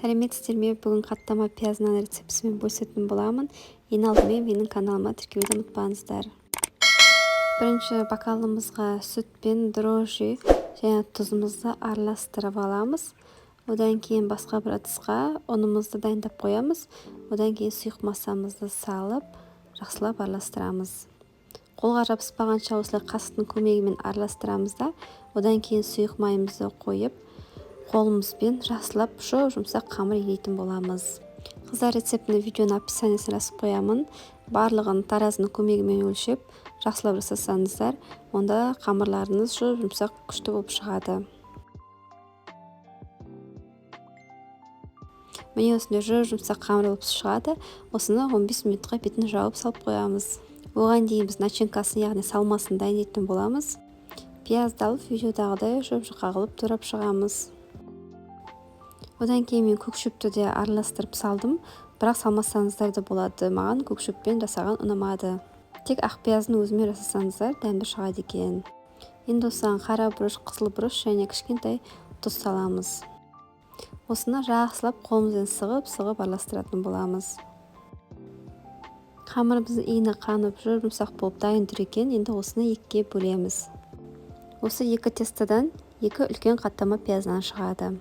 Сәлеметсіздер ме? Бүгін қаттама пиязынан рецептісімен бөлісетін боламын. Ең алдымен менің каналыма тіркелуді ұмытпаңыздар. Бірінші бокалымызға сүт пен дрожжи және тұзымызды араластырып аламыз. Одан кейін басқа бір ыдысқа ұнымызды дайындап қоямыз. Одан кейін сұйық массамызды салып, жақсылап араластырамыз. Қолға жабыспағанша осылай қасықтың көмегімен араластырамыз да, одан кейін сұйық майымызды қойып, қолымызбен жақсылап жұмсақ қамыр илейтін боламыз. Қыздар, рецептіні видеоның описаниясына жазып қоямын. Барлығын таразының көмегімен өлшеп, жақсылап жасасаңыздар, онда қамырларыңыз жұмсақ күшті болып шығады. Міне осындай жұмсақ қамыр болып шығады. Осыны 15 минутқа бетін жауып салып қоямыз. Оған дейін біз начинкасын, яғни салмасын дайындайтын боламыз. Пиязды алып, видеодағыдай жұқа қылып турап шығамыз. Одан кейін мен көкшөпті де араластырып салдым, бірақ салмасаңыздар да болады. Маған көкшөппен жасаған ұнамады. Тек ақ пияздың өзімен жасасаңыздар дәмді шығады екен. Енді осыған қара бұрыш, қызыл бұрыш және кішкентай тұз саламыз. Осыны жақсылап қолымызбен сығып араластыратын боламыз. Қамырымыздың иіні қанып, жұмсақ болып дайын тұр екен. Енді осыны екіге бөлеміз. Осы екі тестадан екі үлкен қаттама пияздан шығады.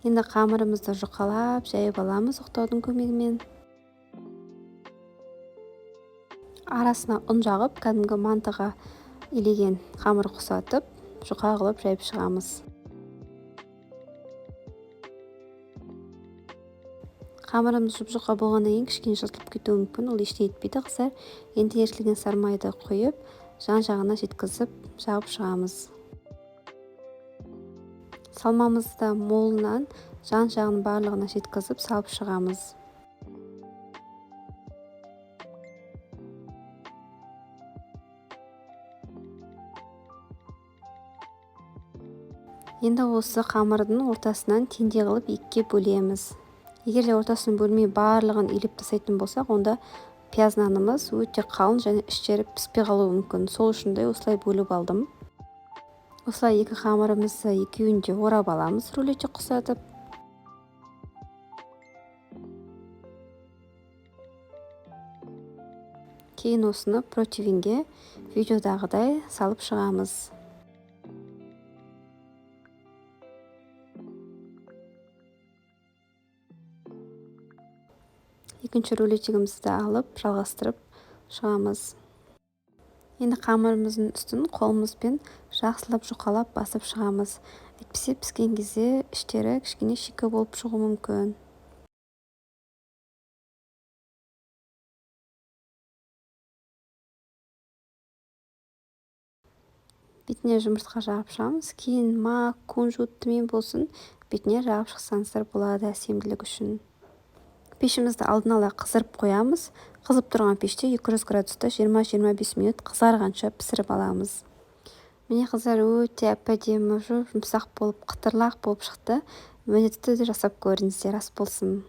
Енді қамырымызды жұқалап жайып аламыз оқтаудың көмегімен. Арасына ұн жағып, кәдімгі мантыға илеген қамыр құсатып, жұқа қылып жайып шығамыз. Қамырымыз жұқа болғаннан кейін кішкене жыртылып кетуі мүмкін, ол ештеңе етпейді қыздар. Енді ерітілген сармайды қойып, жан-жағына жеткізіп, жағып шығамыз. Салмамызды молынан жан-жағын барлығына жеткізіп салып шығамыз. Енді осы қамырдың ортасынан теңдей қылып екіге бөлеміз. Егер де ортасын бөлмей барлығын илеп тастайтын болсақ, онда пияз нанымыз өте қалың және іштері піспей қалуы мүмкін. Сол үшін де осылай бөліп алдым. Осылай екі қамырымызды екеуін де орап аламыз рулетте құсатып. Кейін осыны противенге видеодағыдай салып шығамыз. Екінші рулетигімізді алып, жалғастырып шығамыз. Енді қамырымыздың үстін қолымызбен жақсылап жұқалап басып шығамыз. Әйтпесе піскен кезде іштері кішкене шикі болып шығуы мүмкін. Бетіне жұмыртқа жағып шығамыз. Кейін мак, кунжут, түмен болсын, бетіне жағып шықсаңыздар болады әсемділік үшін. Пешімізді алдын ала қызырып қоямыз. Қызып тұрған пеште 200 градуста 20-25 минут қызарғанша пісіріп аламыз. Міне қыздар, өте әп-әдемі, жұмсақ болып, қытырлақ болып шықты. Міндетті түрде жасап көріңіздер, ас болсын.